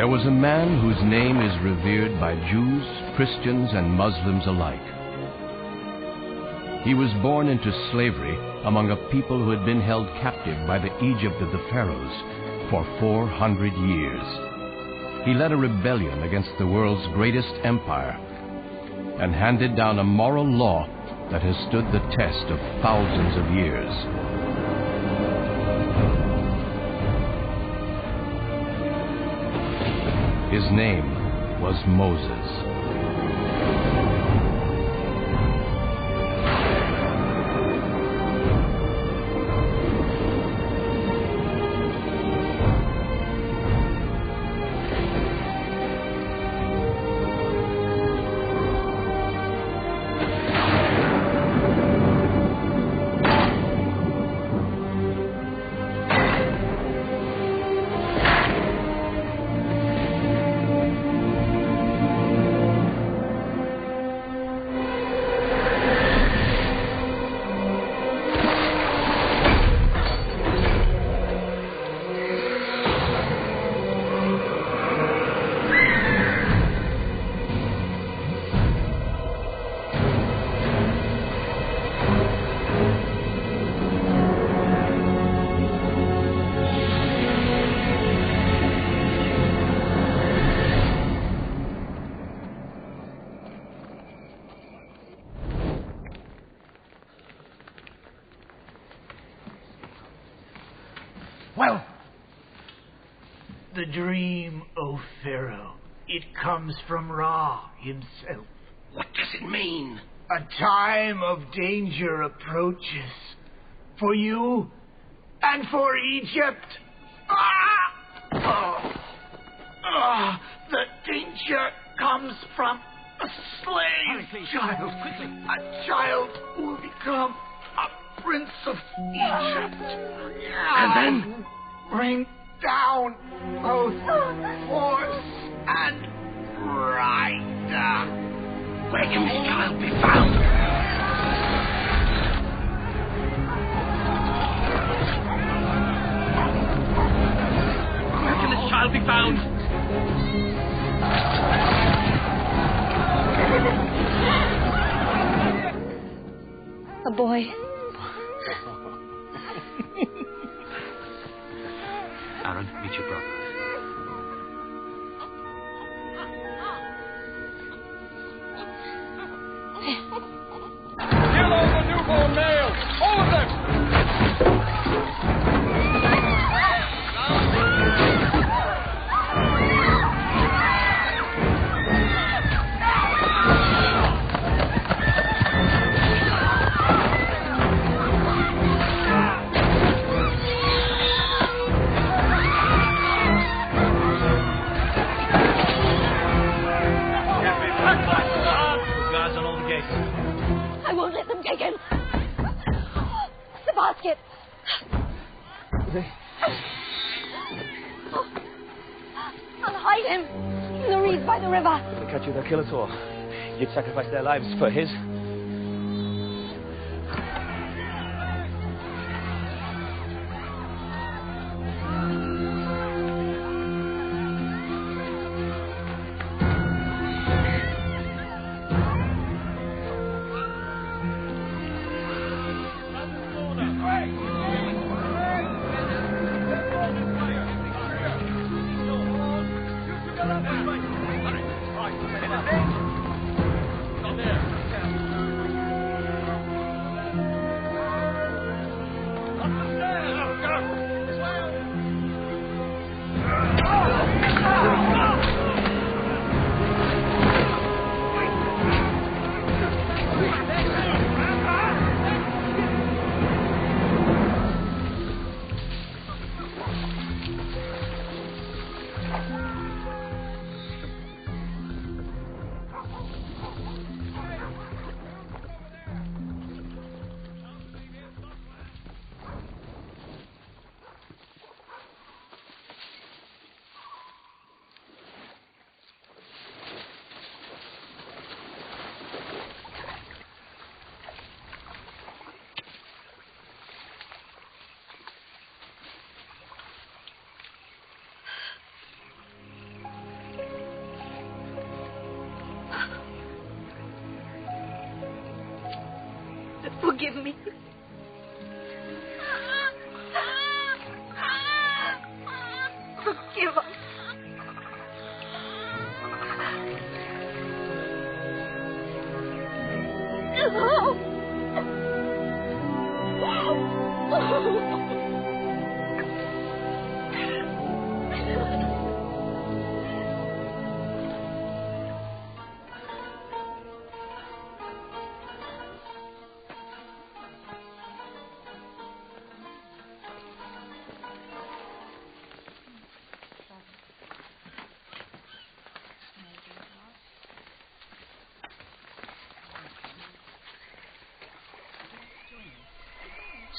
There was a man whose name is revered by Jews, Christians, and Muslims alike. He was born into slavery among a people who had been held captive by the Egypt of the pharaohs for 400 years. He led a rebellion against the world's greatest empire and handed down a moral law that has stood the test of thousands of years. His name was Moses. Well, the dream, O Pharaoh, it comes from Ra himself. What does it mean? A time of danger approaches for you and for Egypt. The danger comes from a slave child. Quickly. A child who will become a prince of Egypt. And then? Bring down both horse and rider. Where can this child be found? Where can this child be found? A boy. Aaron, meet your brother. Kill all the newborn males! All of them! Guards on all the gates. I won't let them take him. The basket. I'll hide him in the reeds by the river. If they catch you, they'll kill us all. You'd sacrifice their lives for his. Forgive me. Forgive us.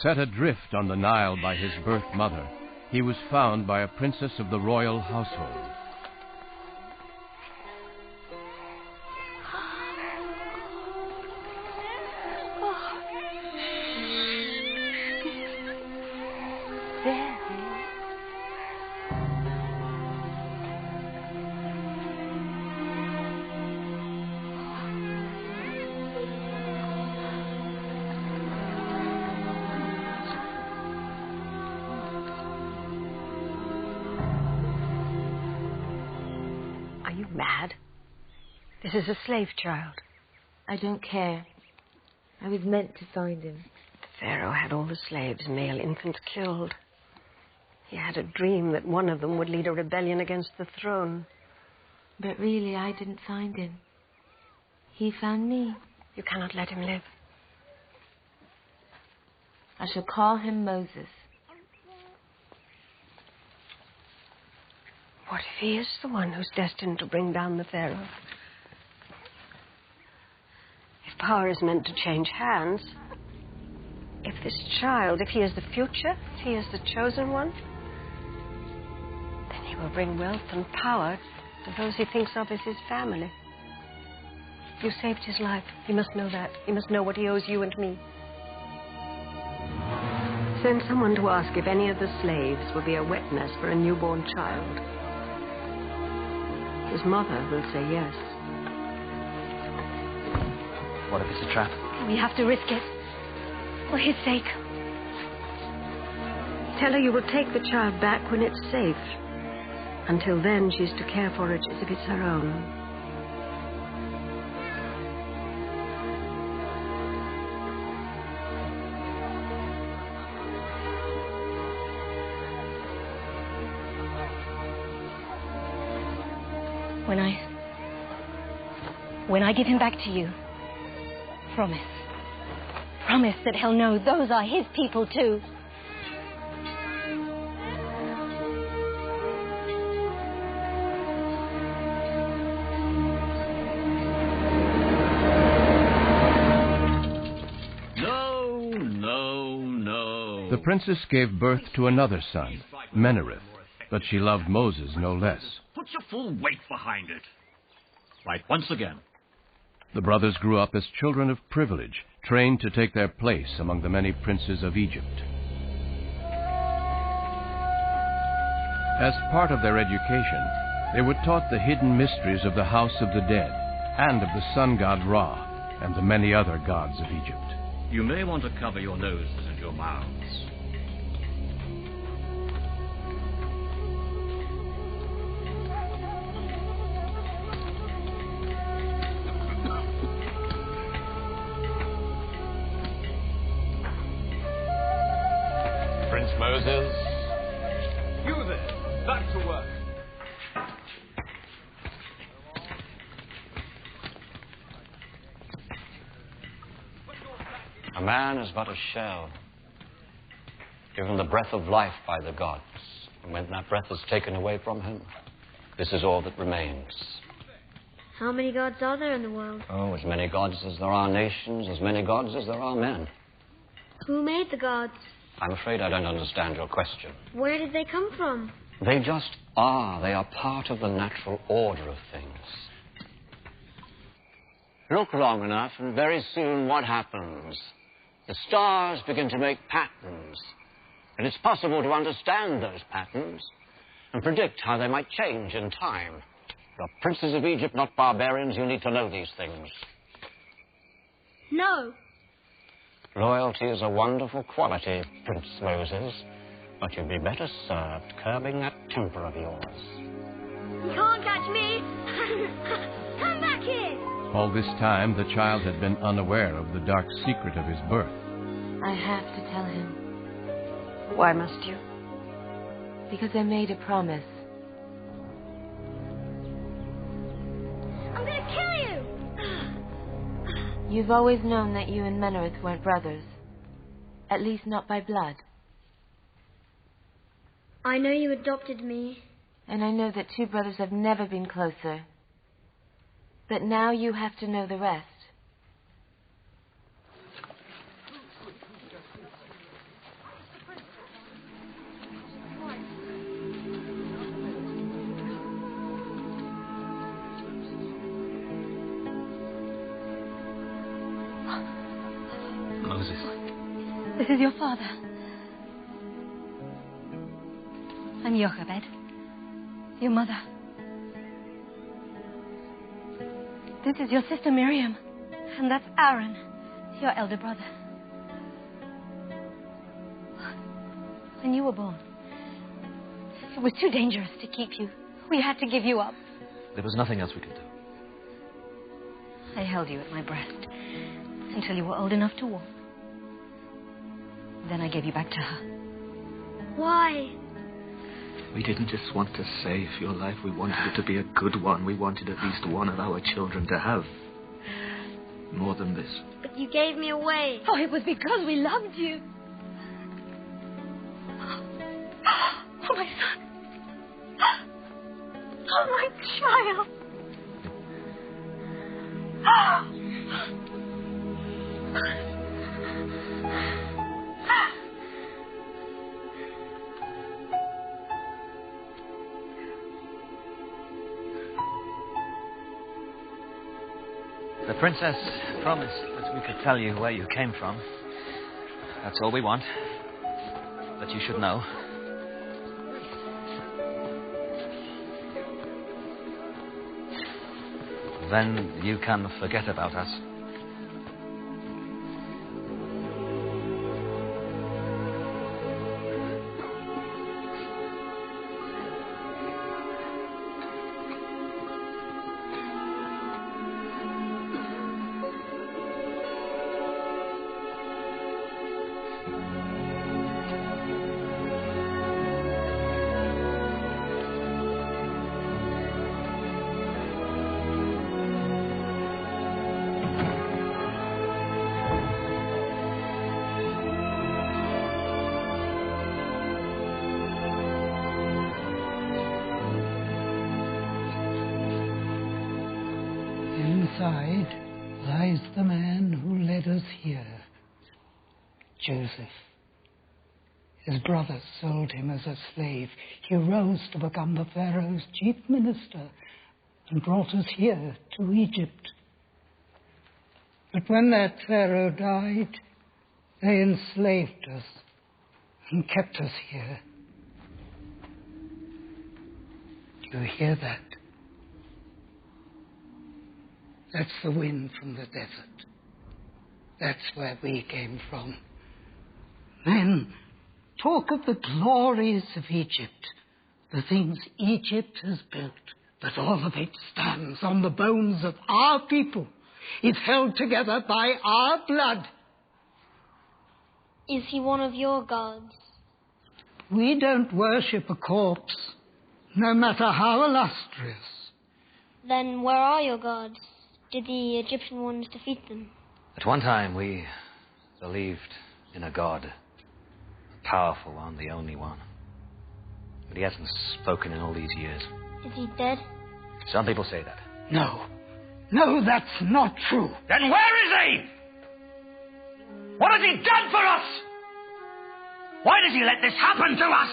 Set adrift on the Nile by his birth mother, he was found by a princess of the royal household. Mad. This is a slave child. I don't care. I was meant to find him. The Pharaoh had all the slaves, male infants, killed. He had a dream that one of them would lead a rebellion against the throne. But really, I didn't find him. He found me. You cannot let him live. I shall call him Moses. What if he is the one who's destined to bring down the Pharaoh? If power is meant to change hands, if this child, if he is the future, if he is the chosen one, then he will bring wealth and power to those he thinks of as his family. You saved his life. He must know that. He must know what he owes you and me. Send someone to ask if any of the slaves will be a wet nest for a newborn child. His mother will say yes. What if it's a trap? We have to risk it. For his sake. Tell her you will take the child back when it's safe. Until then, she's to care for it as if it's her own. When I give him back to you, promise that he'll know those are his people too. No. The princess gave birth to another son, Menereth, but she loved Moses no less. Put your full weight behind it. Right, once again. The brothers grew up as children of privilege, trained to take their place among the many princes of Egypt. As part of their education, they were taught the hidden mysteries of the house of the dead, and of the sun god Ra, and the many other gods of Egypt. You may want to cover your noses and your mouths. Prince Moses. You there, back to work. A man is but a shell, given the breath of life by the gods. And when that breath is taken away from him, this is all that remains. How many gods are there in the world? Oh, as many gods as there are nations, as many gods as there are men. Who made the gods? I'm afraid I don't understand your question. Where did they come from? They just are. They are part of the natural order of things. Look long enough, and very soon what happens? The stars begin to make patterns. And it's possible to understand those patterns and predict how they might change in time. You're princes of Egypt, not barbarians. You need to know these things. No. Loyalty is a wonderful quality, Prince Moses, but you'd be better served curbing that temper of yours. You can't catch me! Come back here! All this time, the child had been unaware of the dark secret of his birth. I have to tell him. Why must you? Because I made a promise. I'm gonna kill you! You've always known that you and Menarith weren't brothers. At least not by blood. I know you adopted me. And I know that two brothers have never been closer. But now you have to know the rest. Moses. This is your father. I'm Jochebed, your mother. This is your sister Miriam, and that's Aaron, your elder brother. When you were born, it was too dangerous to keep you. We had to give you up. There was nothing else we could do. I held you at my breast until you were old enough to walk. Then I gave you back to her. Why? We didn't just want to save your life. We wanted it to be a good one. We wanted at least one of our children to have more than this. But you gave me away. Oh, it was because we loved you. Oh, my son. Oh, my child. The princess promised that we could tell you where you came from. That's all we want. That you should know. Then you can forget about us. Inside lies the man who led us here, Joseph. His brothers sold him as a slave. He rose to become the Pharaoh's chief minister and brought us here to Egypt. But when that Pharaoh died, they enslaved us and kept us here. Do you hear that? That's the wind from the desert. That's where we came from. Men talk of the glories of Egypt, the things Egypt has built, but all of it stands on the bones of our people, is held together by our blood. Is he one of your gods? We don't worship a corpse, no matter how illustrious. Then where are your gods? Did the Egyptian ones defeat them? At one time, we believed in a god. A powerful one, the only one. But he hasn't spoken in all these years. Is he dead? Some people say that. No, that's not true. Then where is he? What has he done for us? Why does he let this happen to us?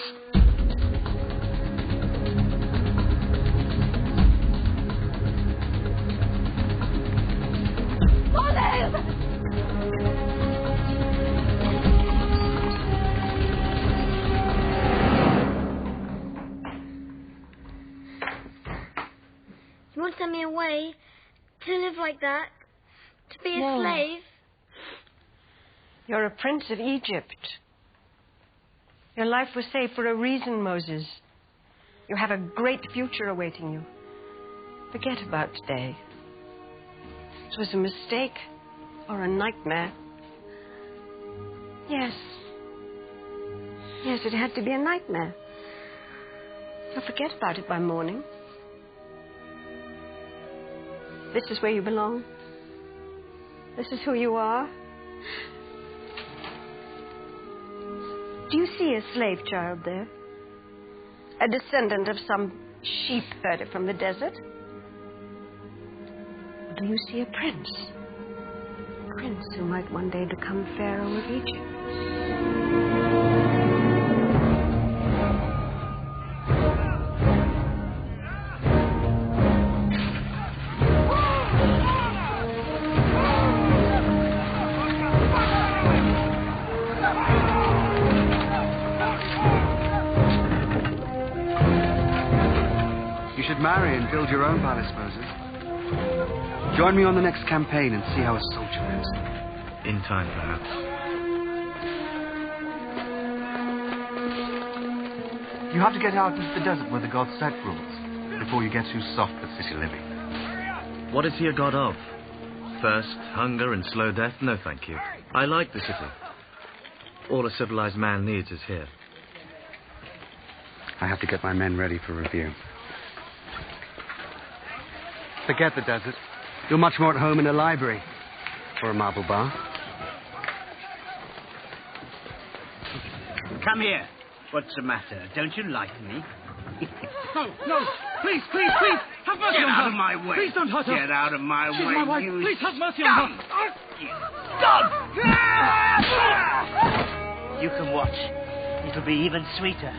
You won't send me away to live like that? To be a No. slave? You're a prince of Egypt. Your life was saved for a reason, Moses. You have a great future awaiting you. Forget about today. It was a mistake or a nightmare. Yes. Yes, it had to be a nightmare. So forget about it by morning. This is where you belong. This is who you are. Do you see a slave child there? A descendant of some sheep herder from the desert? Or do you see a prince? A prince who might one day become Pharaoh of Egypt? Marry and build your own palace, Moses. Join me on the next campaign and see how a soldier lives. In time, perhaps. You have to get out into the desert where the god Set rules before you get too soft for city living. What is he a god of? Thirst, hunger, and slow death? No, thank you. I like the city. All a civilized man needs is here. I have to get my men ready for review. Forget the desert. You're much more at home in a library or a marble bar. Come here. What's the matter? Don't you like me? No, please, please, please, have mercy on her. Get out of my way. Please don't hurt her. Get out of my She's way, my wife. you Please have mercy on her. Stop! You can watch. It'll be even sweeter.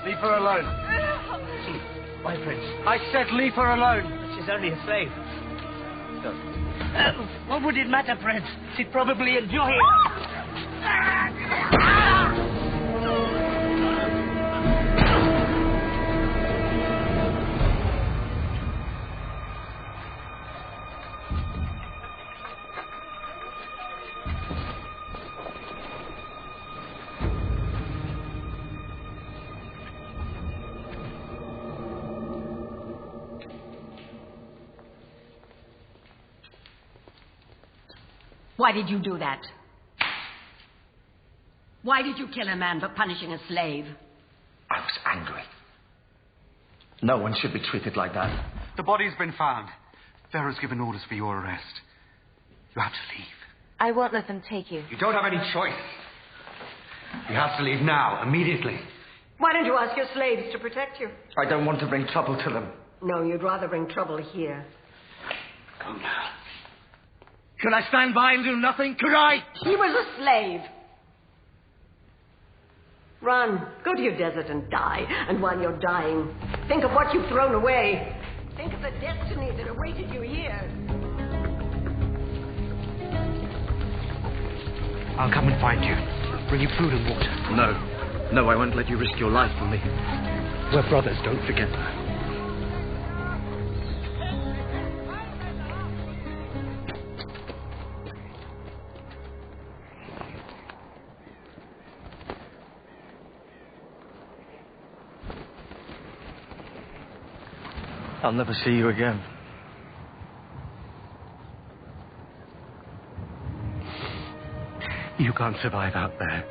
Leave her alone. My prince. I said leave her alone. She's only a slave. What would it matter, Prince? She'd probably enjoy it. Why did you do that? Why did you kill a man for punishing a slave? I was angry. No one should be treated like that. The body's been found. Pharaoh's given orders for your arrest. You have to leave. I won't let them take you. You don't have any choice. You have to leave now, immediately. Why don't you ask your slaves to protect you? I don't want to bring trouble to them. No, you'd rather bring trouble here. Come now. Could I stand by and do nothing? Could I? He was a slave. Run. Go to your desert and die. And while you're dying, think of what you've thrown away. Think of the destiny that awaited you here. I'll come and find you. Bring you food and water. No, I won't let you risk your life for me. We're brothers, don't forget that. I'll never see you again. You can't survive out there.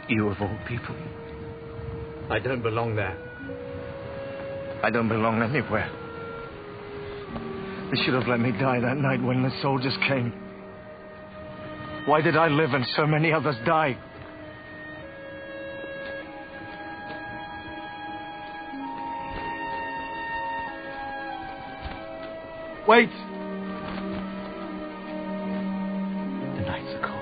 You of all people. I don't belong there. I don't belong anywhere. They should have let me die that night when the soldiers came. Why did I live and so many others die? Wait! The nights are cold.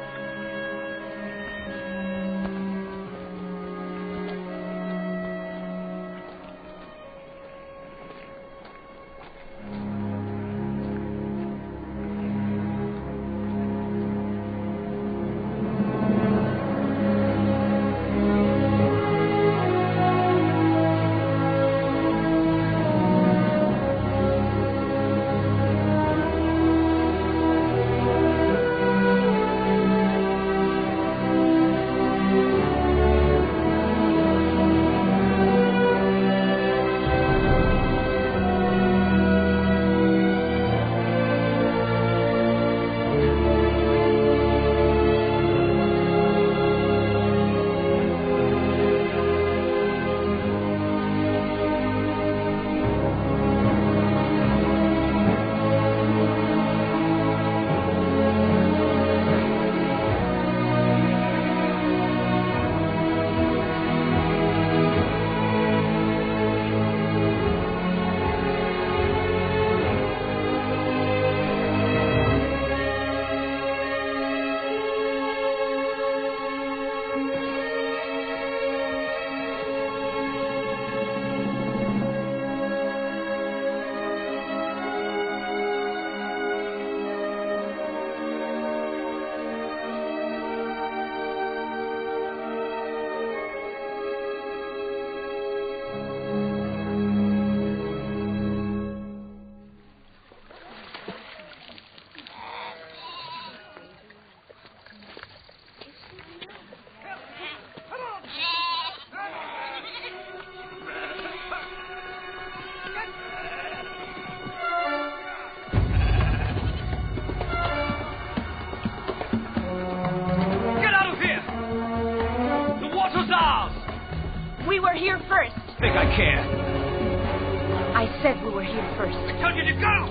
said we were here first. I told you to go!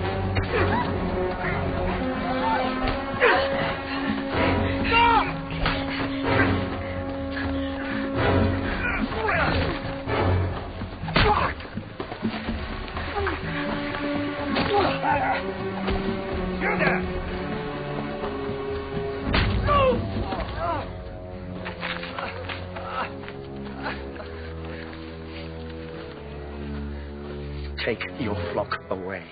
You there! Take your flock away.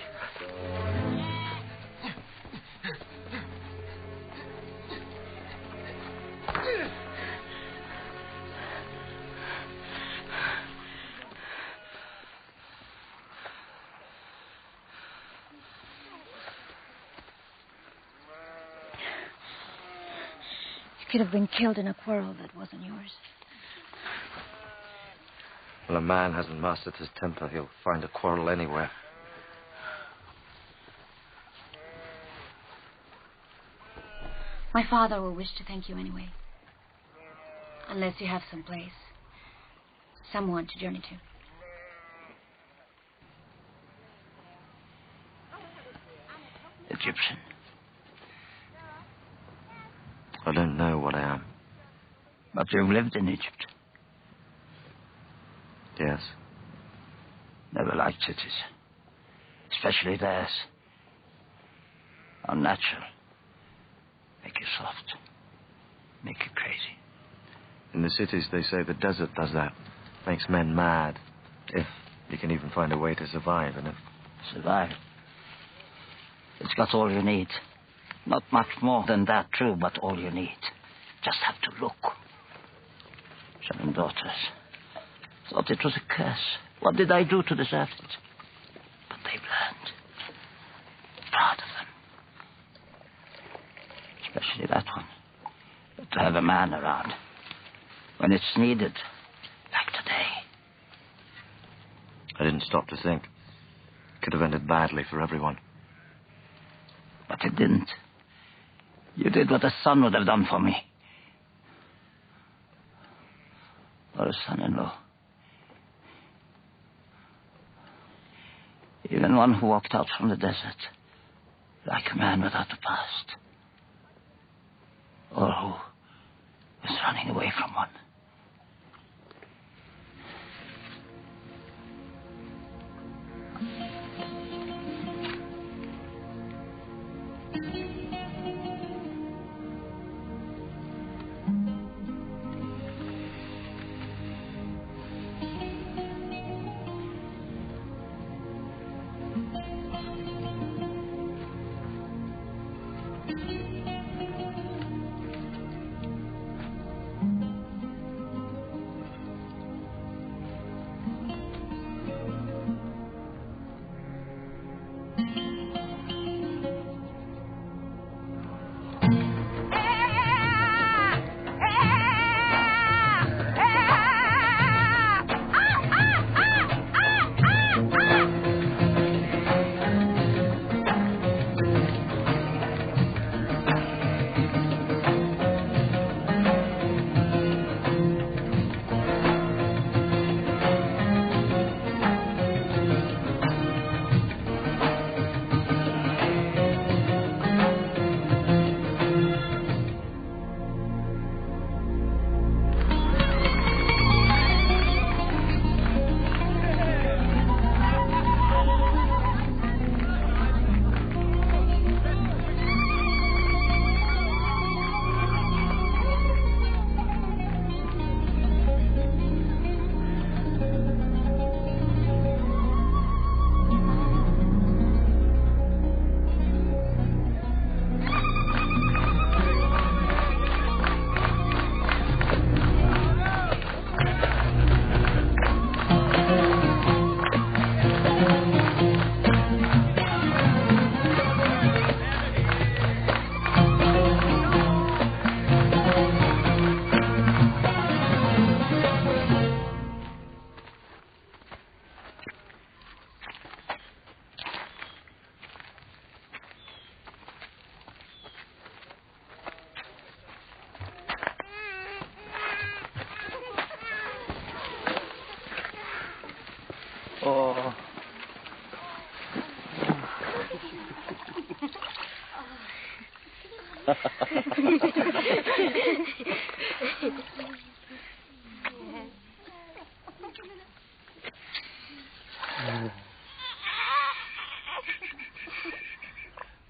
You could have been killed in a quarrel that wasn't yours. Well, a man hasn't mastered his temper. He'll find a quarrel anywhere. My father will wish to thank you anyway. Unless you have some place, someone to journey to. Egyptian. I don't know what I am. But you've lived in Egypt. Yes. Never liked cities. Especially theirs. Unnatural. Make you soft. Make you crazy. In the cities, they say the desert does that. Makes men mad. If you can even find a way to survive in it. Survive? It's got all you need. Not much more than that, true, but all you need. Just have to look. 7 daughters. Thought it was a curse. What did I do to deserve it? But they've learned. Proud of them. Especially that one. But to have a man around. When it's needed. Like today. I didn't stop to think. Could have ended badly for everyone. But it didn't. You did what a son would have done for me. Or a son-in-law. Even one who walked out from the desert. Like a man without a past. Or who was running away from one.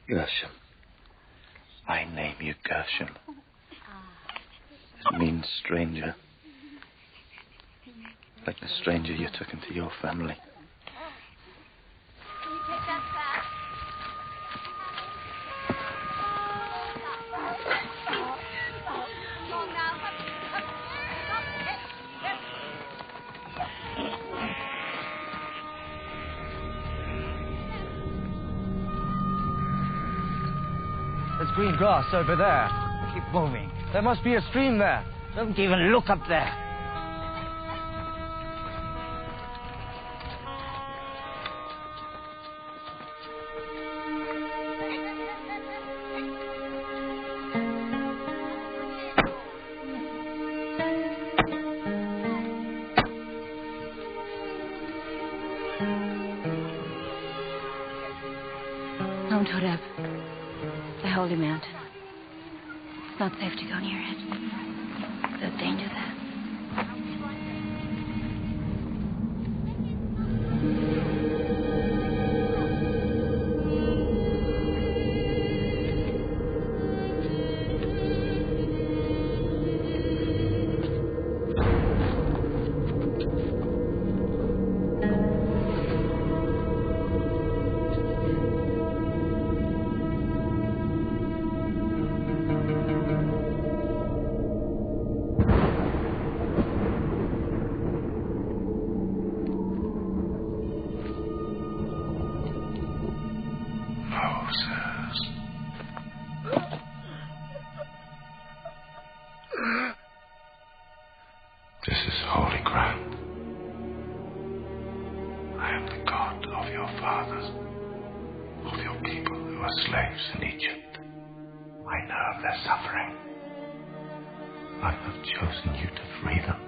Gershom. I name you Gershom. It means stranger. Like the stranger you took into your family. Can you take that back? There's green grass over there. Keep moving. There must be a stream there. Don't even look up there. Mount Horeb, the holy mountain. It's not safe to go near it. There's danger there. This is holy ground. I am the God of your fathers, of your people who are slaves in Egypt. I know of their suffering. I have chosen you to free them,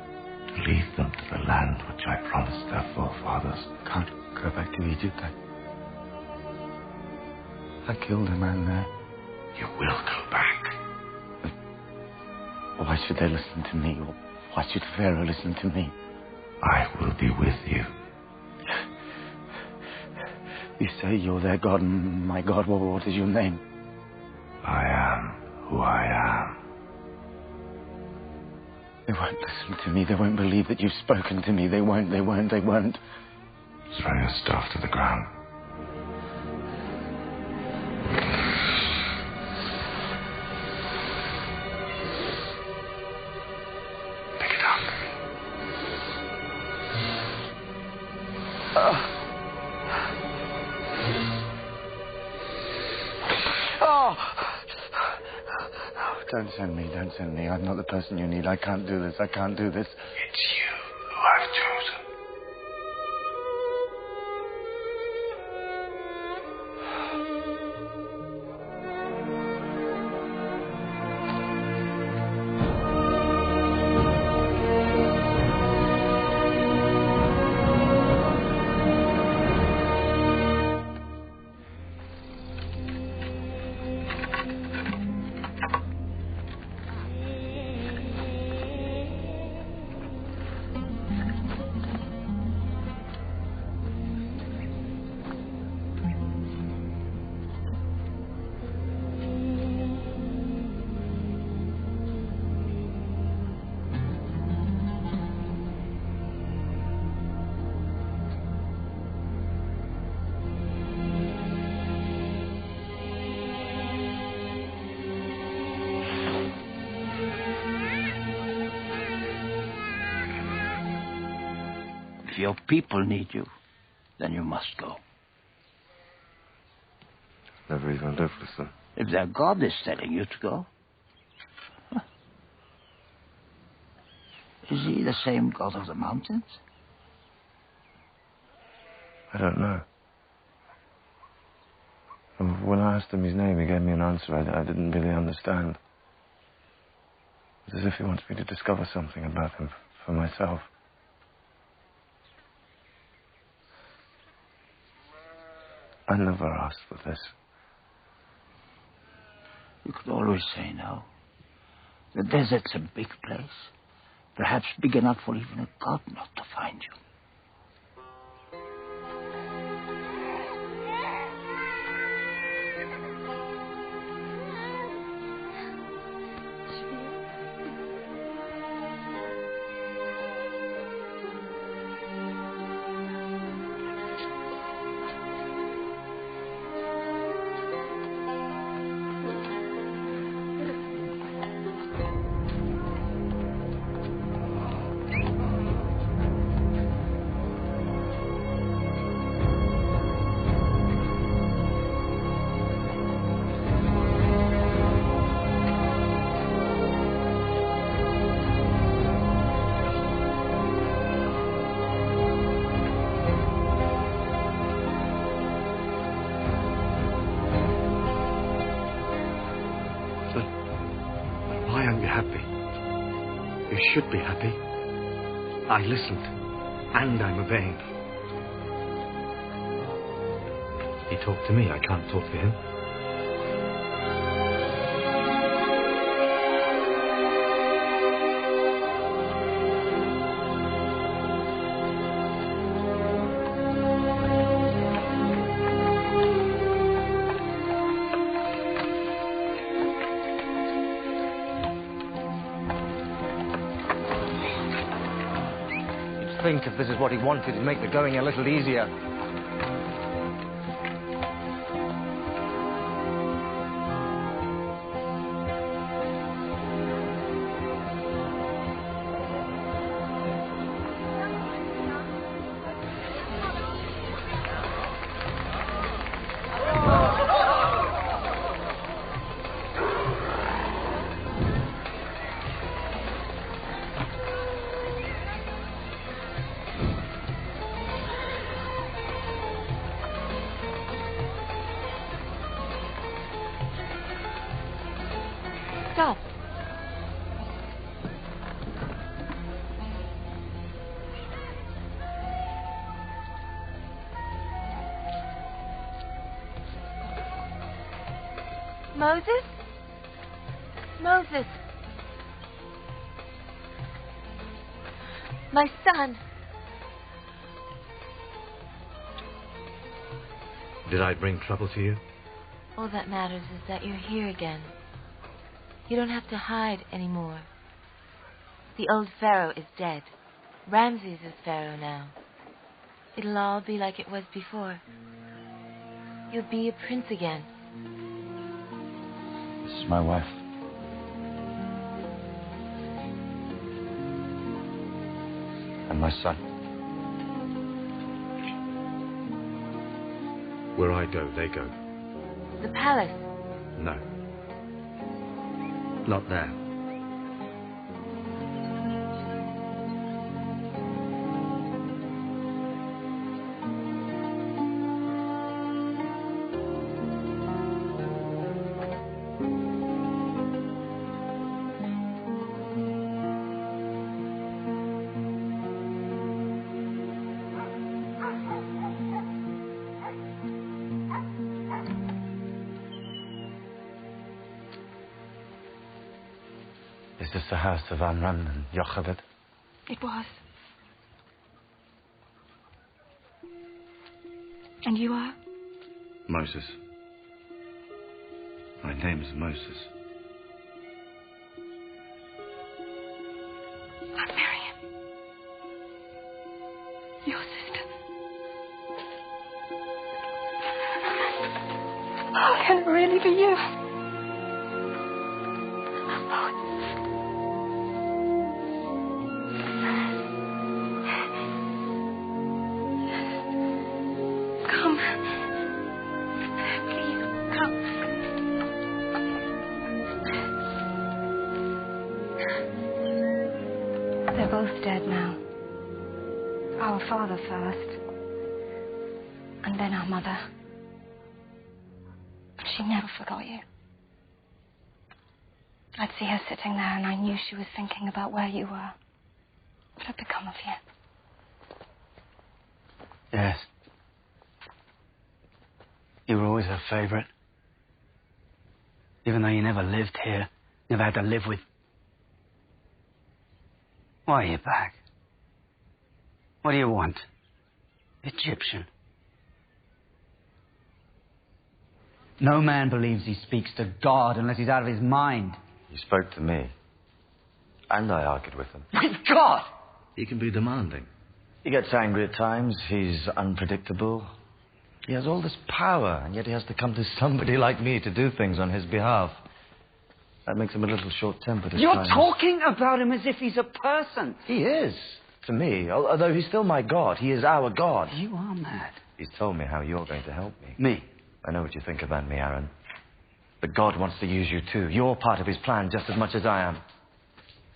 to lead them to the land which I promised their forefathers. Can't go back to Egypt. I killed a man there. You will go back. But why should they listen to me? Why should Pharaoh listen to me? I will be with you. You say you're their God, and my God, what is your name? I am who I am. They won't listen to me. They won't believe that you've spoken to me. They won't. Throw your staff to the ground. Pick it up. Don't send me. I'm not the person you need. I can't do this. It's you who I've chosen. If your people need you, then you must go. Never even lived with them. If their God is telling you to go, is he the same God of the mountains? I don't know. When I asked him his name, he gave me an answer I didn't really understand. It's as if he wants me to discover something about him for myself. I never asked for this. You could always say no. The desert's a big place. Perhaps big enough for even a god not to find you. Should be happy. I listened, and I'm obeying. He talked to me, I can't talk to him. Think if this is what he wanted, it'd make the going a little easier. Stop. Moses? Moses. My son. Did I bring trouble to you? All that matters is that you're here again. You don't have to hide anymore. The old Pharaoh is dead. Ramses is Pharaoh now. It'll all be like it was before. You'll be a prince again. This is my wife. And my son. Where I go, they go. The palace. No. Not there. Is this the house of Amram and Jochebed? It was. And you are? Moses. My name is Moses. I'm Miriam. Your sister. Oh, can it really be you? They're both dead now. Our father first, and then our mother. But she never forgot you. I'd see her sitting there, and I knew she was thinking about where you were. What had become of you? Yes. You were always her favorite. Even though you never lived here, never had to live with... Why are you back? What do you want? Egyptian. No man believes he speaks to God unless he's out of his mind. He spoke to me. And I argued with him. With God! He can be demanding. He gets angry at times. He's unpredictable. He has all this power, and yet he has to come to somebody like me to do things on his behalf. That makes him a little short-tempered at You're times. talking about him as if he's a person. He is, to me. Although he's still my God. He is our God. You are mad. He's told me how you're going to help me. Me? I know what you think about me, Aaron. But God wants to use you too. You're part of his plan just as much as I am.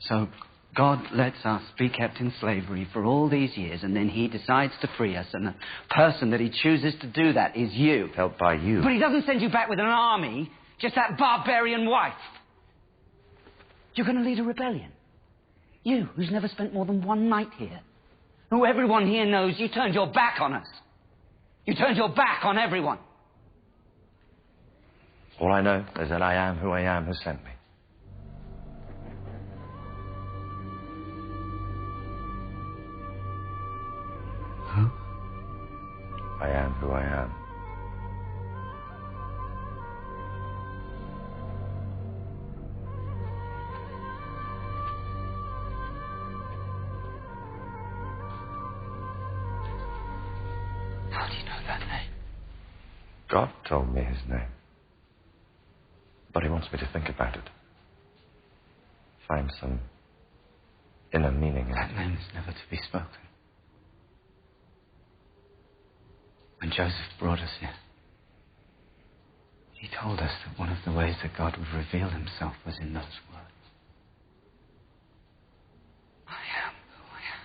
So God lets us be kept in slavery for all these years, and then he decides to free us, and the person that he chooses to do that is you. Helped by you. But he doesn't send you back with an army, just that barbarian wife. You're going to lead a rebellion. You, who's never spent more than one night here. Who everyone here knows you turned your back on us. You turned your back on everyone. All I know is that I am who I am who sent me. Who? I am who I am. How do you know that name? God told me his name. But he wants me to think about it. Find some inner meaning in it. That name is never to be spoken. When Joseph brought us here, he told us that one of the ways that God would reveal himself was in those words. I am who I am.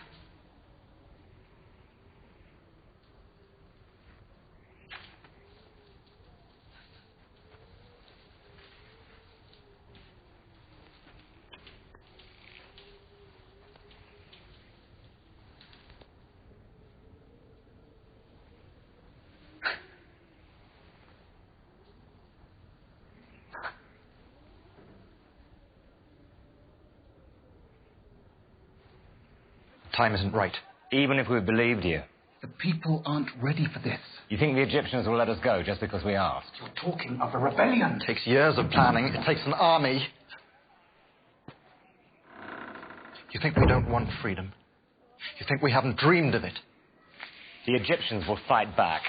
Time isn't right. Even if we believed you. The people aren't ready for this. You think the Egyptians will let us go just because we asked? You're talking of a rebellion. It takes years of planning. It takes an army. You think we don't want freedom? You think we haven't dreamed of it? The Egyptians will fight back.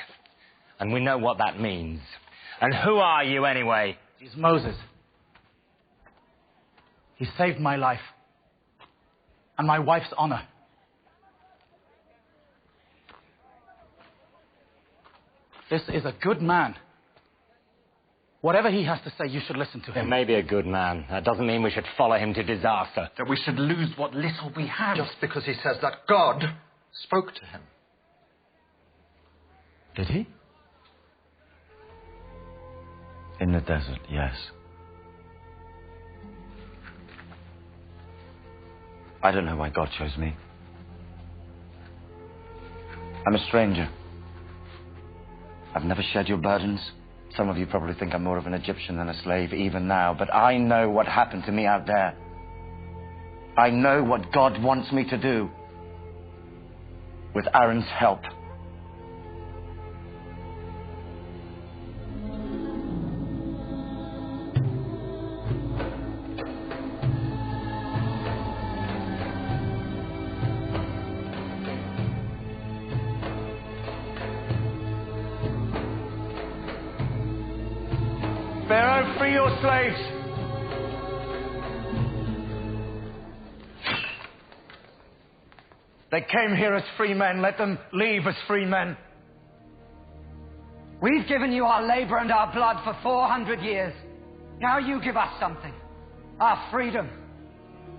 And we know what that means. And who are you anyway? He's Moses. He saved my life. And my wife's honor. This is a good man. Whatever he has to say, you should listen to him. He may be a good man. That doesn't mean we should follow him to disaster. That we should lose what little we have. Just because he says that God spoke to him. Did he? In the desert, yes. I don't know why God chose me. I'm a stranger. I've never shared your burdens. Some of you probably think I'm more of an Egyptian than a slave, even now. But I know what happened to me out there. I know what God wants me to do. With Aaron's help. Pharaoh, free your slaves! They came here as free men. Let them leave as free men. We've given you our labor and our blood for 400 years. Now you give us something. Our freedom.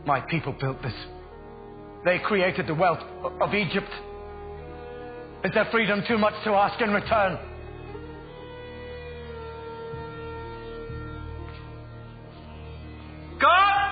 My people built this. They created the wealth of Egypt. Is their freedom too much to ask in return? God!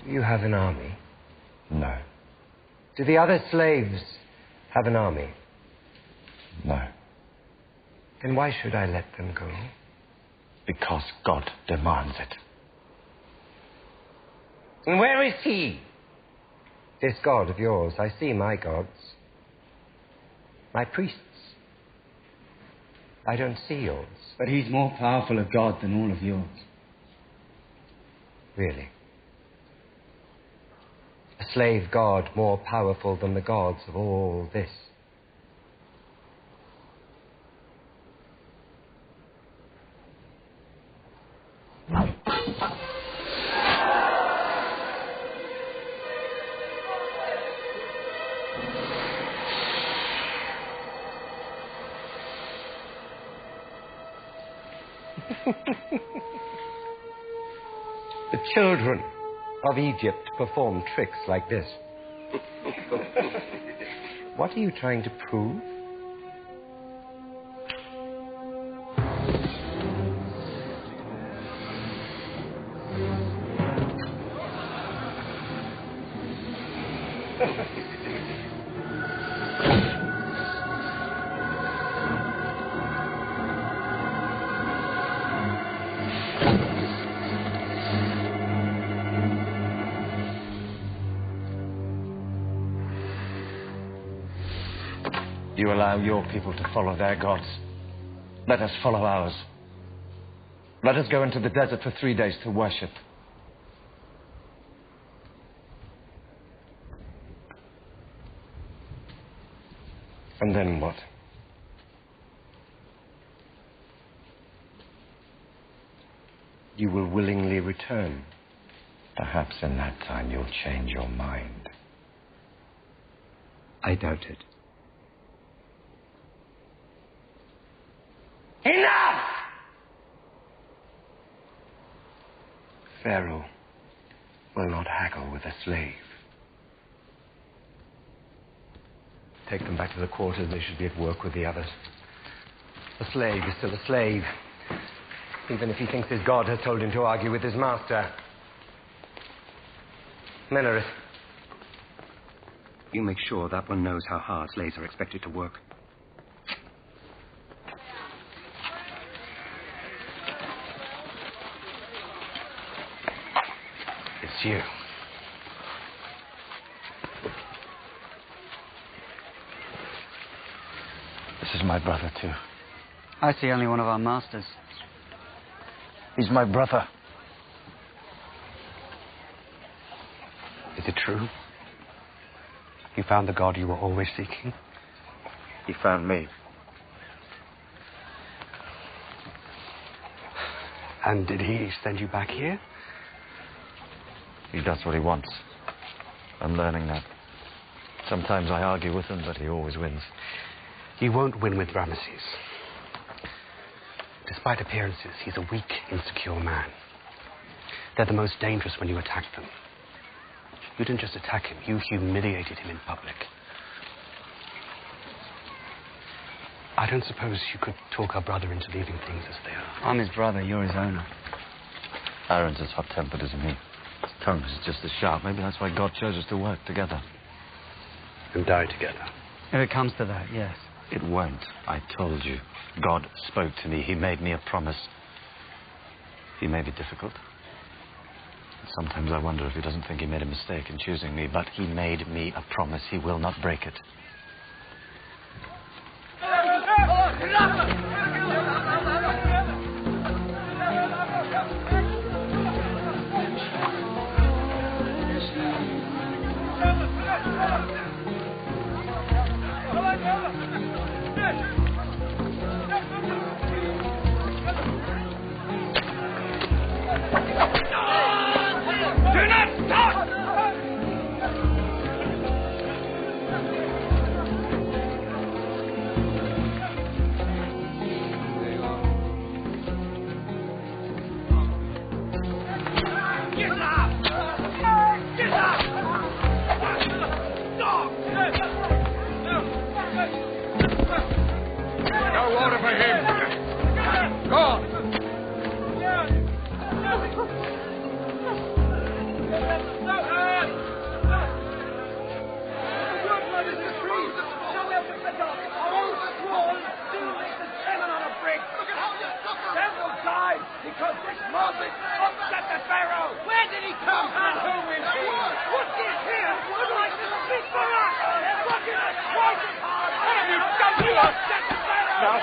You have an army? No. Do the other slaves have an army? No. Then why should I let them go? Because God demands it. And where is he? This God of yours. I see my gods. My priests. I don't see yours. But he's more powerful a god than all of yours. Really? A slave god more powerful than the gods of all this? The children of Egypt perform tricks like this. What are you trying to prove? You allow your people to follow their gods. Let us follow ours. Let us go into the desert for 3 days to worship. And then what? You will willingly return. Perhaps in that time you'll change your mind. I doubt it. Enough! Pharaoh will not haggle with a slave. Take them back to the quarters. They should be at work with the others. A slave is still a slave, even if he thinks his God has told him to argue with his master. Menorith. You make sure that one knows how hard slaves are expected to work. It's you. This is my brother, too. I see only one of our masters. He's my brother. Is it true? You found the God you were always seeking? He found me. And did he send you back here? He does what he wants. I'm learning that. Sometimes I argue with him, but he always wins. He won't win with Ramesses. Despite appearances, he's a weak, insecure man. They're the most dangerous when you attack them. You didn't just attack him, you humiliated him in public. I don't suppose you could talk our brother into leaving things as they are. I'm his brother, you're his owner. Aaron's as hot-tempered as me. His tongue is just as sharp. Maybe that's why God chose us to work together. And die together. If it comes to that, yes. It won't. I told you. God spoke to me. He made me a promise. He may be difficult. Sometimes I wonder if he doesn't think he made a mistake in choosing me, but he made me a promise. He will not break it.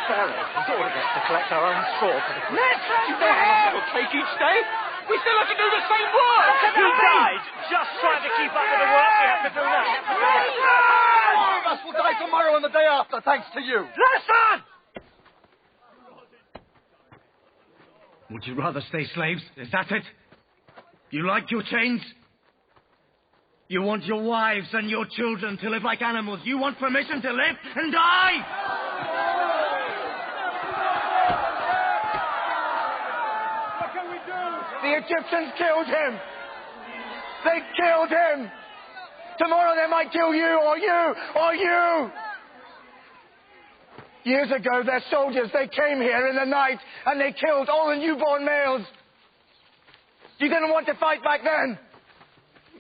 Pharaoh has ordered us to collect our own straw for the... Listen! You know how much it'll take each day? We still have to do the same work! You died just trying to keep up with the work we have to do now. All of us will die tomorrow and the day after, thanks to you. Listen! Would you rather stay slaves? Is that it? You like your chains? You want your wives and your children to live like animals. You want permission to live and die! What can we do? The Egyptians killed him. They killed him. Tomorrow they might kill you or you or you. Years ago, their soldiers, they came here in the night and they killed all the newborn males. You didn't want to fight back then.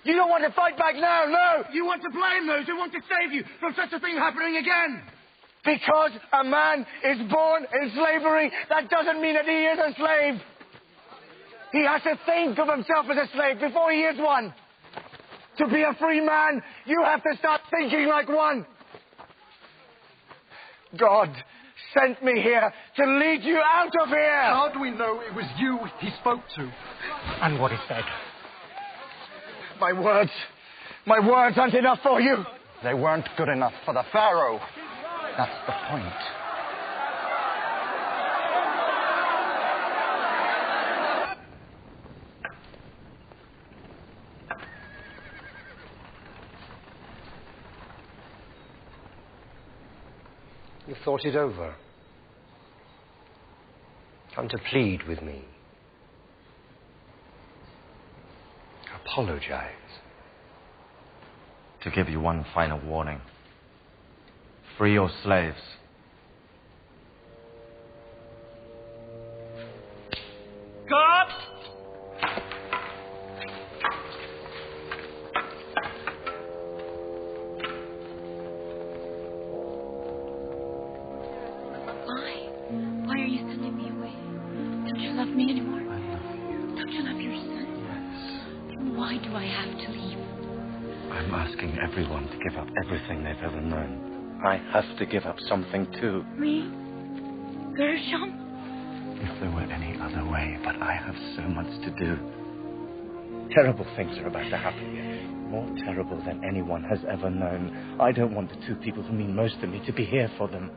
You don't want to fight back now, no. You want to blame those who want to save you from such a thing happening again. Because a man is born in slavery, that doesn't mean that he is a slave. He has to think of himself as a slave before he is one. To be a free man, you have to start thinking like one. God sent me here to lead you out of here. How do we know it was you he spoke to? And what he said. My words aren't enough for you. They weren't good enough for the Pharaoh. That's the point. You've thought it over. Come to plead with me. Apologize. To give you one final warning. Free your slaves. God! Why are you sending me away? Don't you love me anymore? I love you. Don't you love your son? Yes. Then why do I have to leave? I'm asking everyone to give up everything they've ever known. I have to give up something too. Me? Gershom? If there were any other way, but I have so much to do. Terrible things are about to happen here. More terrible than anyone has ever known. I don't want the two people who mean most to me to be here for them.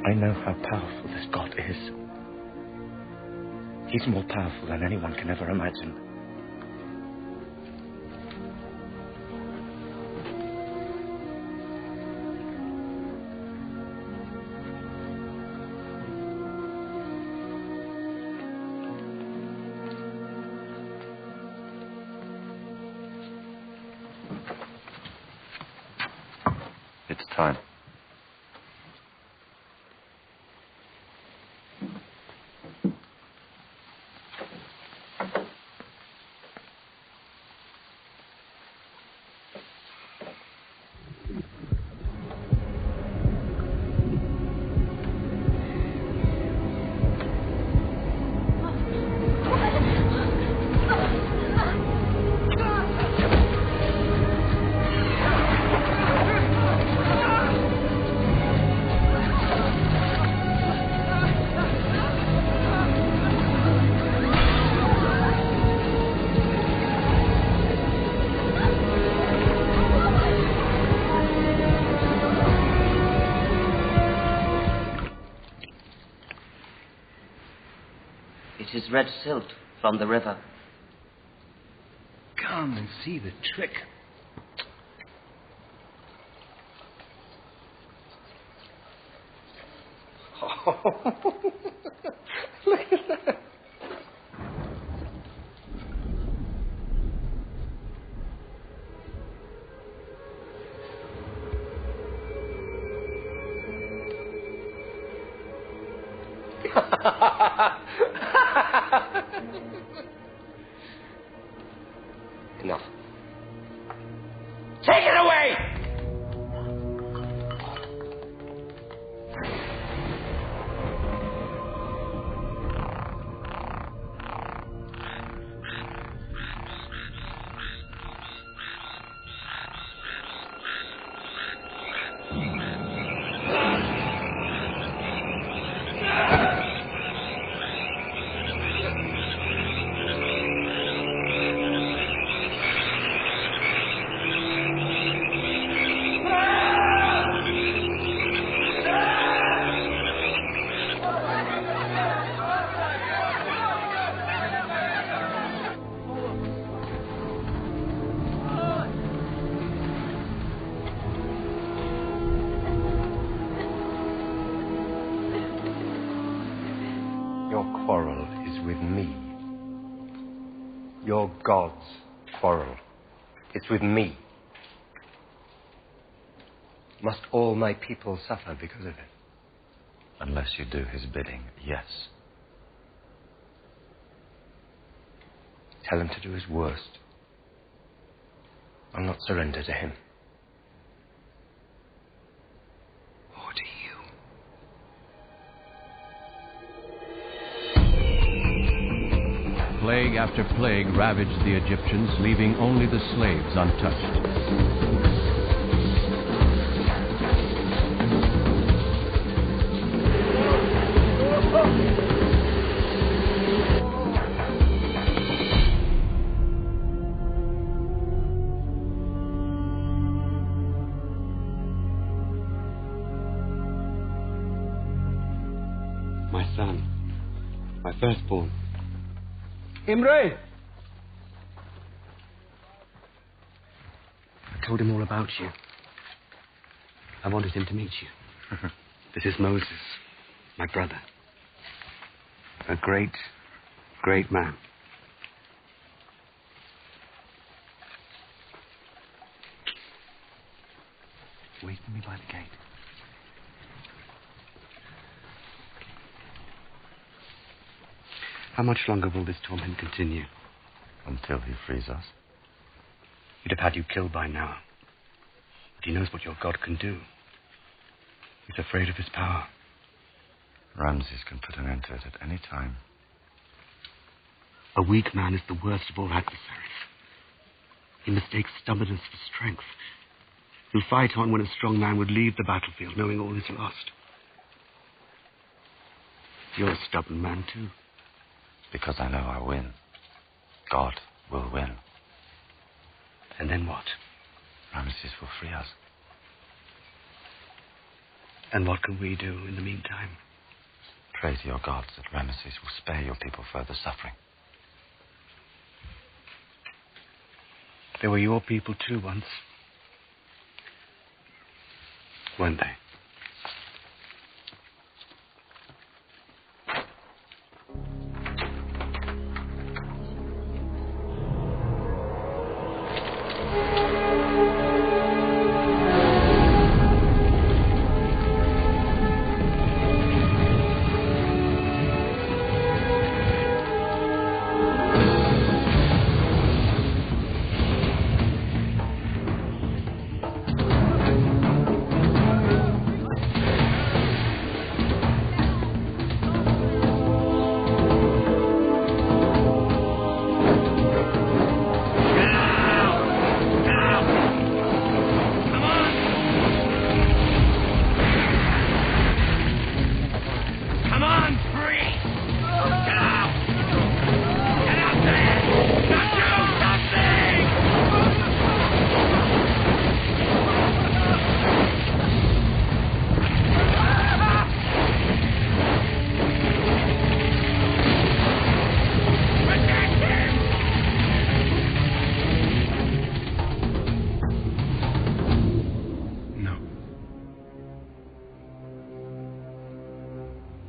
I know how powerful this God is. He's more powerful than anyone can ever imagine. It's time. It is red silt from the river. Come and see the trick. Look at that. Enough. Take it away! your God's quarrel. It's with me. Must all my people suffer because of it? Unless you do his bidding, yes. Tell him to do his worst. I'll not surrender to him. Or to you. Plague after plague ravaged the Egyptians, leaving only the slaves untouched. My son, my firstborn. Imre! I told him all about you. I wanted him to meet you. This is Moses, my brother. A great, great man. Wait for me by the gate. How much longer will this torment continue? Until he frees us. He'd have had you killed by now. But he knows what your God can do. He's afraid of his power. Ramses can put an end to it at any time. A weak man is the worst of all adversaries. He mistakes stubbornness for strength. He'll fight on when a strong man would leave the battlefield knowing all is lost. You're a stubborn man, too. Because I know I'll win. God will win. And then what? Ramses will free us. And what can we do in the meantime? Pray to your gods that Ramses will spare your people further suffering. They were your people too once. Weren't they?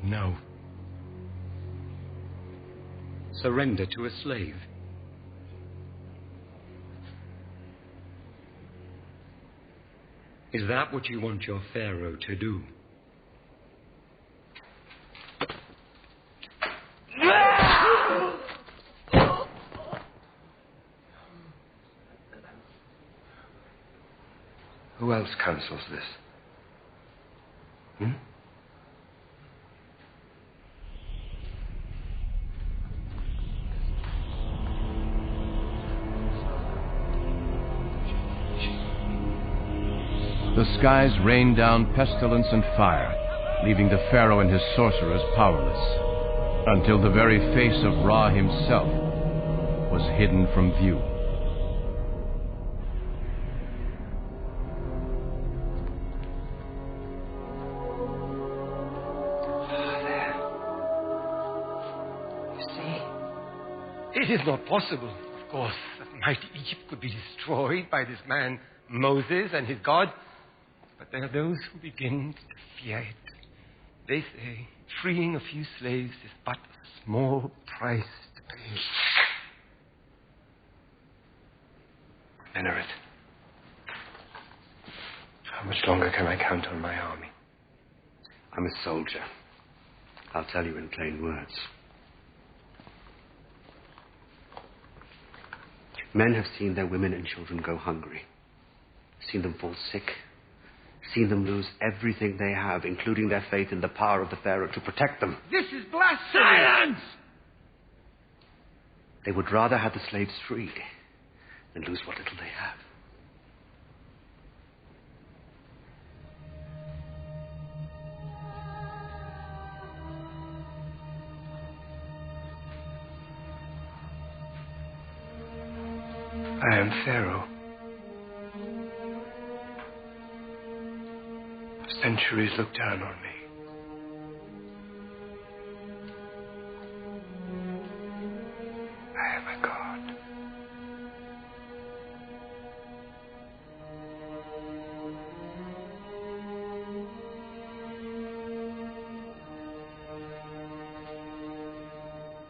No. Surrender to a slave. Is that what you want your Pharaoh to do? Who else counsels this? The skies rained down pestilence and fire, leaving the Pharaoh and his sorcerers powerless, until the very face of Ra himself was hidden from view. It is not possible, of course, that mighty Egypt could be destroyed by this man Moses and his God. But there are those who begin to fear it. They say freeing a few slaves is but a small price to pay. Venerate. How much longer can I count on my army? I'm a soldier. I'll tell you in plain words. Men have seen their women and children go hungry, seen them fall sick, seen them lose everything they have, including their faith in the power of the Pharaoh to protect them. This is blasphemy! Silence! They would rather have the slaves freed than lose what little they have. I am Pharaoh. Centuries look down on me. I am a god.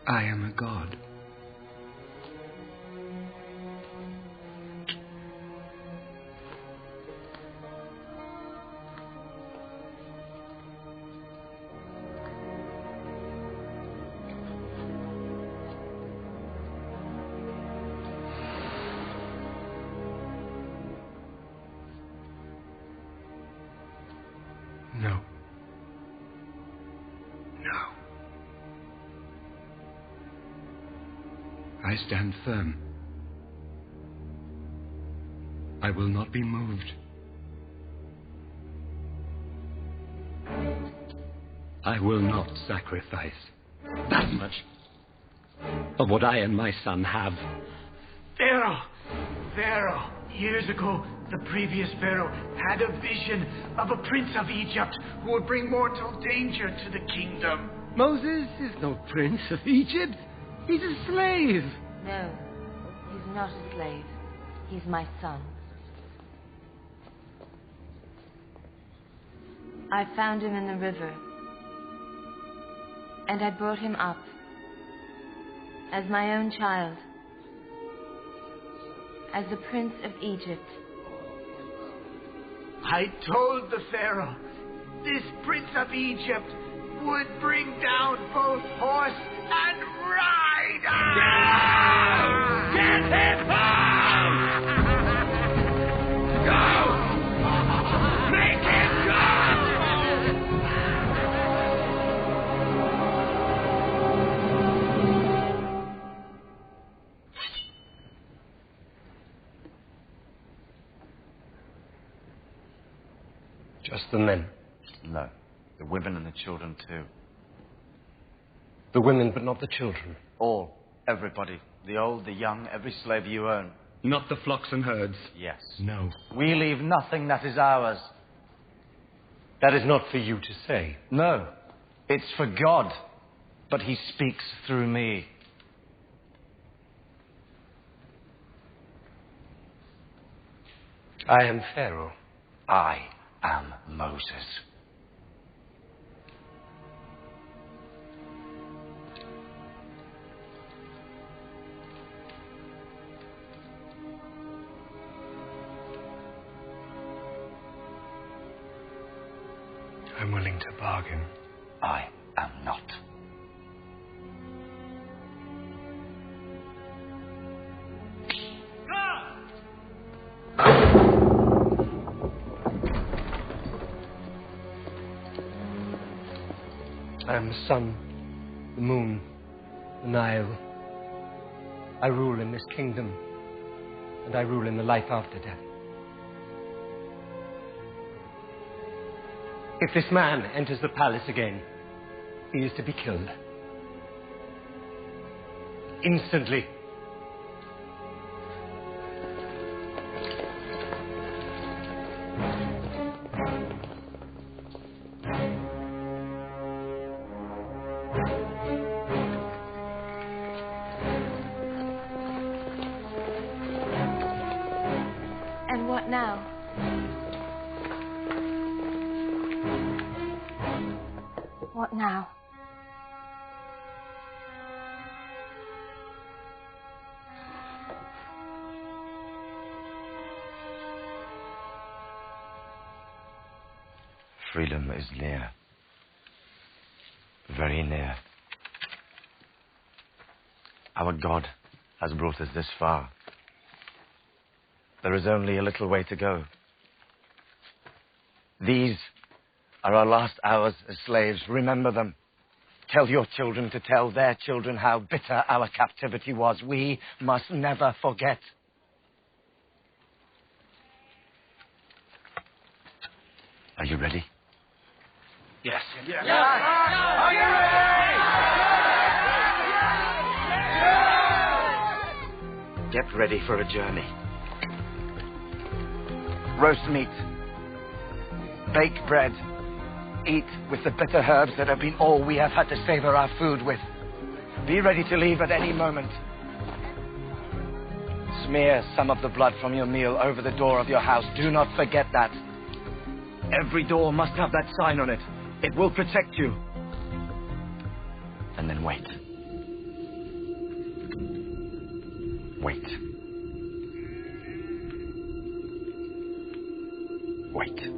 I am a god. No. No. I stand firm. I will not be moved. I will not sacrifice that much of what I and my son have. Pharaoh! Pharaoh! Years ago, the previous Pharaoh had a vision of a prince of Egypt who would bring mortal danger to the kingdom. Moses is no prince of Egypt. He's a slave. No, he's not a slave. He's my son. I found him in the river, and I brought him up as my own child, as the prince of Egypt. I told the Pharaoh this prince of Egypt would bring down both horse and rider. Get him out! Go! Make him go! Just the men. No. The women and the children, too. The women, but not the children. All. Everybody. The old, the young, every slave you own. Not the flocks and herds. Yes. No. We leave nothing that is ours. That is not for you to say. No. It's for God. But he speaks through me. I am Pharaoh. I am Moses. I'm willing to bargain. I am not. I am the sun, the moon, the Nile. I rule in this kingdom, and I rule in the life after death. If this man enters the palace again, he is to be killed. Instantly. And what now? What now? freedom is near. Very near. Our God has brought us this far. There is only a little way to go. These are our last hours as slaves. Remember them. Tell your children to tell their children how bitter our captivity was. We must never forget. Are you ready? Yes. Yes. Are you ready? Get ready for a journey. Roast meat. Bake bread. Eat with the bitter herbs that have been all we have had to savor our food with. Be ready to leave at any moment. Smear some of the blood from your meal over the door of your house. Do not forget that. Every door must have that sign on it. It will protect you. And then wait. Wait. Wait.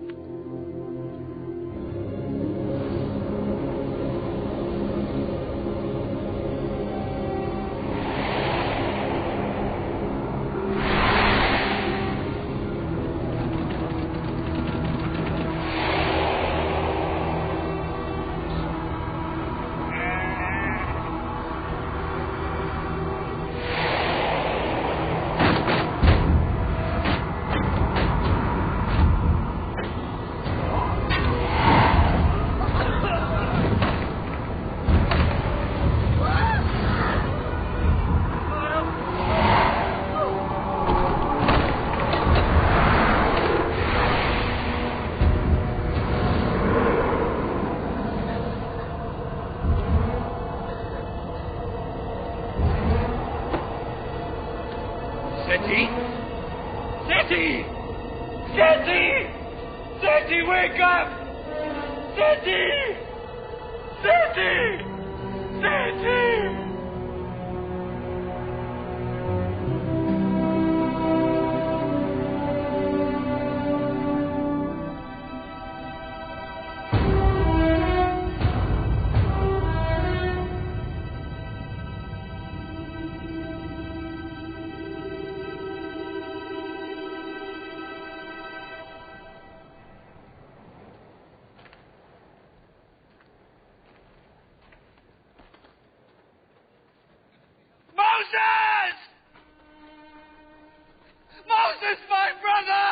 Moses, my brother!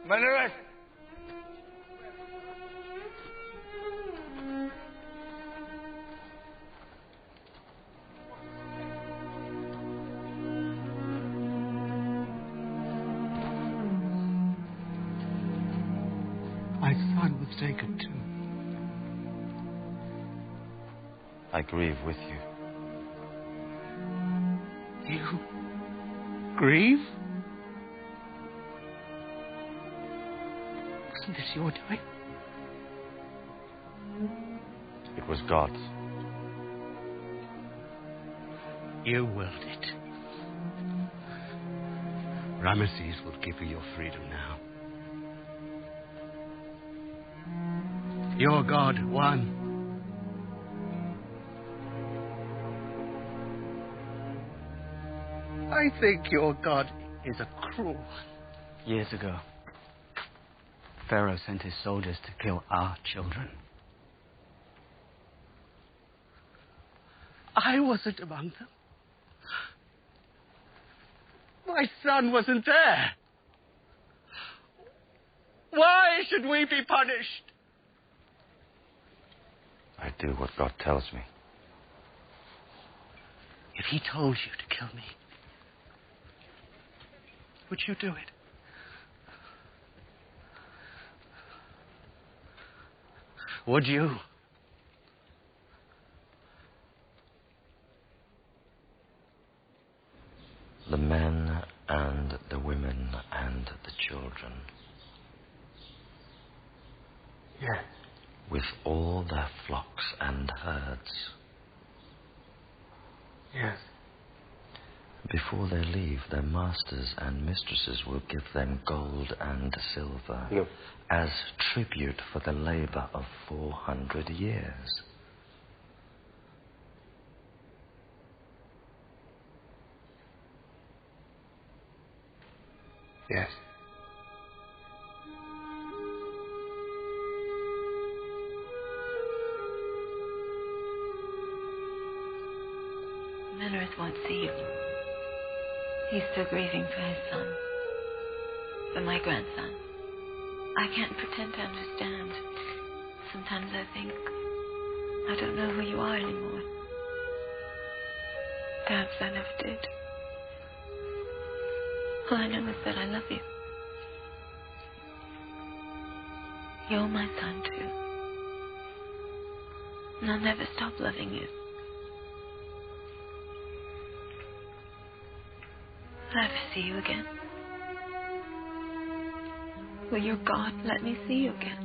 Manoret! My son was taken too. I grieve with you. You grieve? Wasn't this your doing? It was God's. You willed it. Ramesses will give you your freedom now. Your God won. I think your God is a cruel one. Years ago, Pharaoh sent his soldiers to kill our children. I wasn't among them. My son wasn't there. Why should we be punished? I do what God tells me. If he told you to kill me, would you do it? Would you? The men and the women and the children. Yes. With all their flocks and herds. Yes. Before they leave, their masters and mistresses will give them gold and silver as tribute for the labor of 400 years. Yes. Menrith won't see you. He's still grieving for his son, for my grandson. I can't pretend to understand. Sometimes I think I don't know who you are anymore. Perhaps I never did. All I know is that I love you. You're my son, too. And I'll never stop loving you. Will I ever see you again? Will your God let me see you again?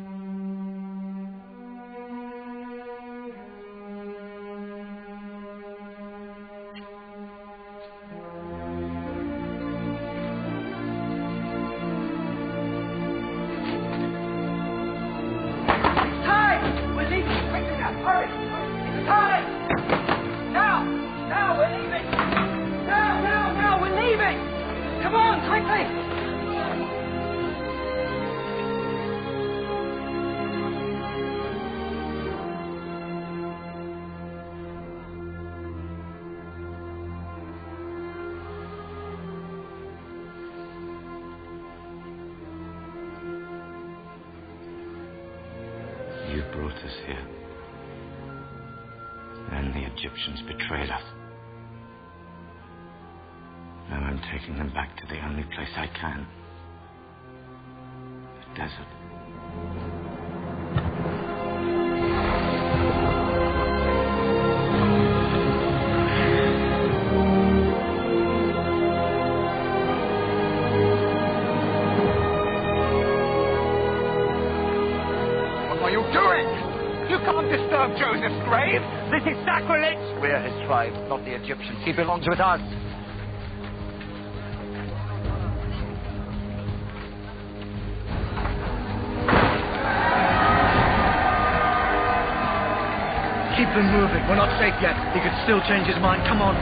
You brought us here. Then the Egyptians betrayed us. Now I'm taking them back to the only place I can. The desert. Disturb Joseph's grave. This is sacrilege. We're his tribe, not the Egyptians. He belongs with us. Keep them moving. We're not safe yet. He could still change his mind. Come on.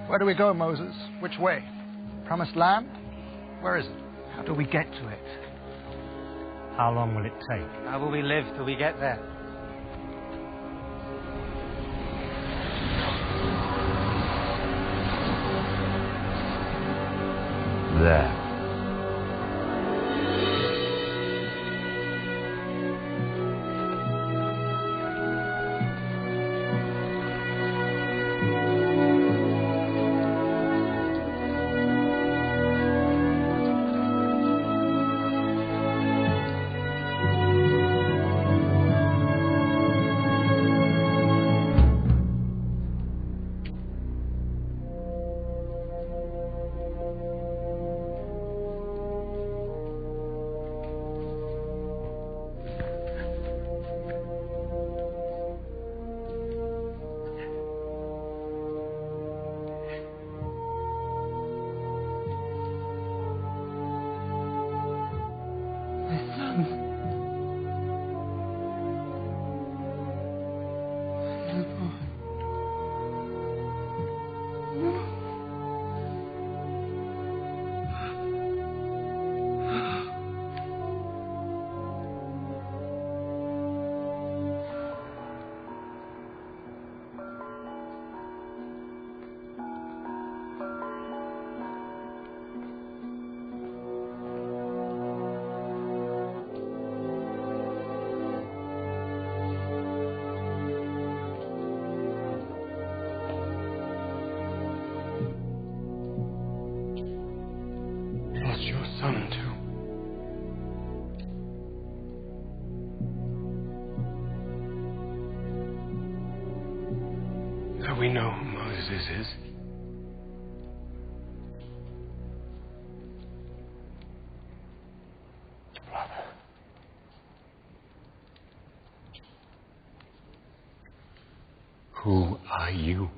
Where do we go, Moses? Which way? Promised land? Where is it? How do we get to it? How long will it take? How will we live till we get there? There. Now we know who Moses is. Brother. Who are you?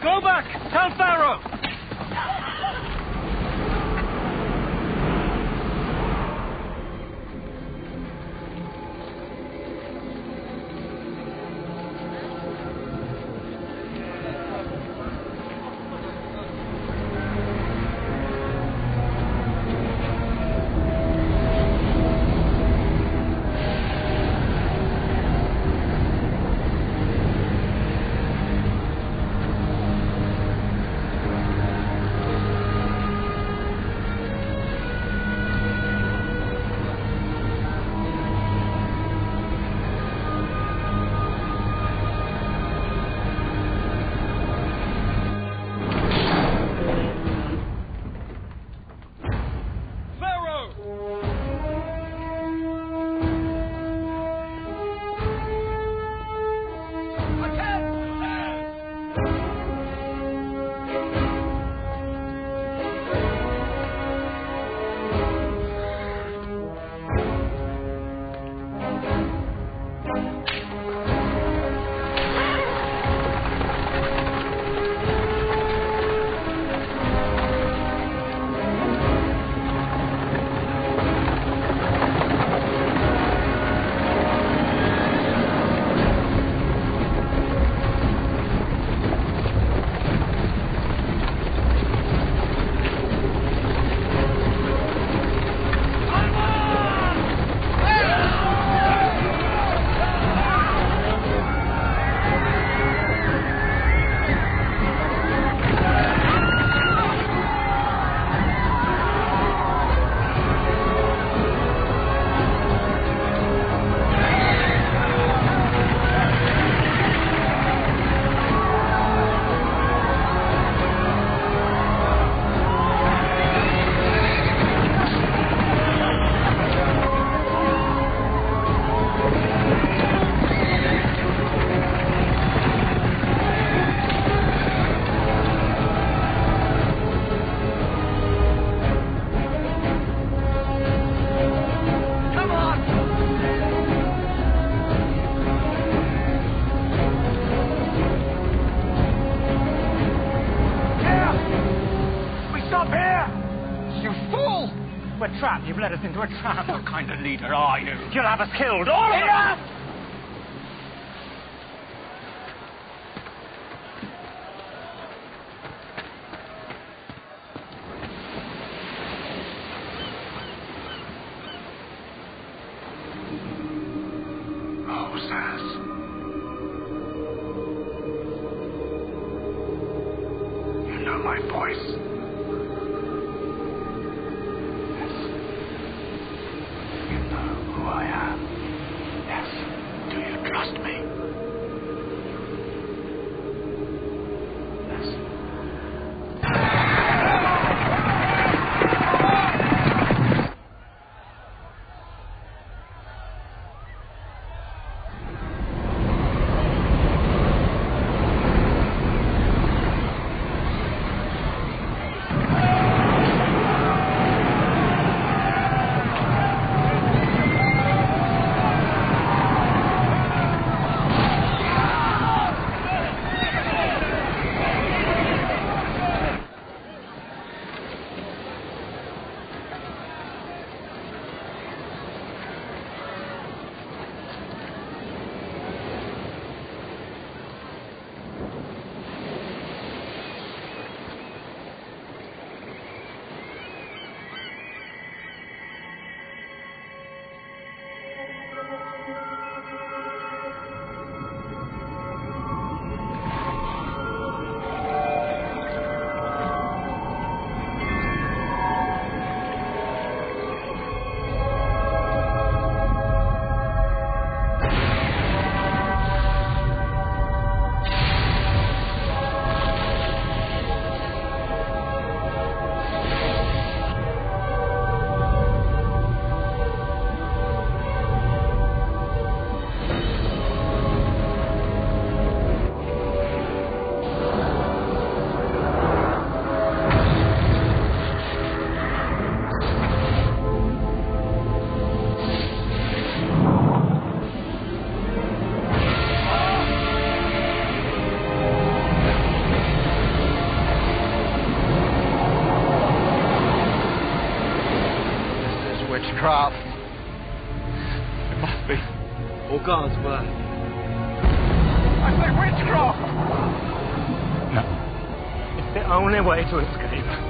Go back! Tell Pharaoh! Trap! You've led us into a trap. What kind of leader are you? You'll have us killed, all of us! Moses. You know my voice. witchcraft. It must be. Or God's work. I said witchcraft! No. It's the only way to escape.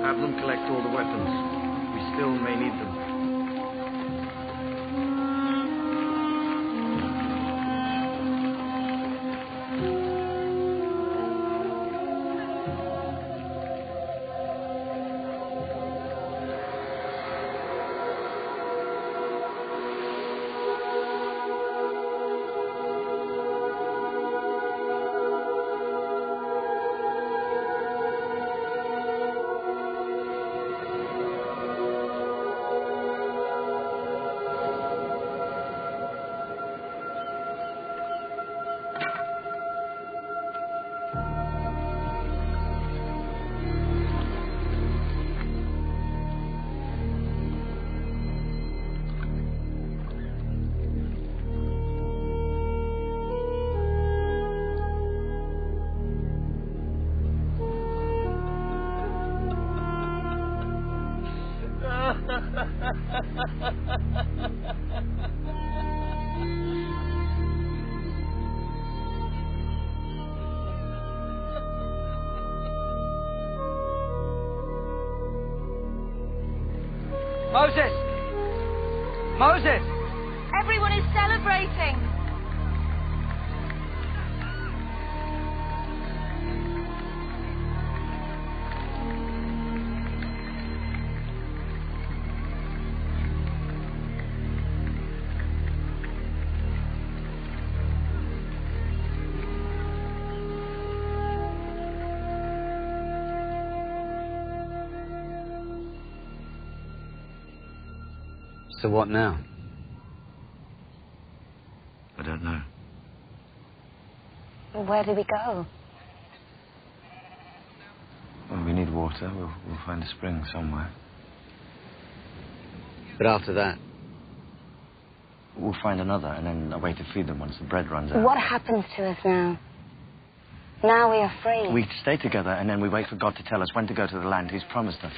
Have them collect all the weapons. We still may need them. Moses! Moses! Everyone is celebrating. So what now? I don't know. Where do we go? When we need water, we'll find a spring somewhere. But after that? We'll find another, and then a way to feed them once the bread runs out. What happens to us now? Now we are free. We stay together, and then we wait for God to tell us when to go to the land He's promised us.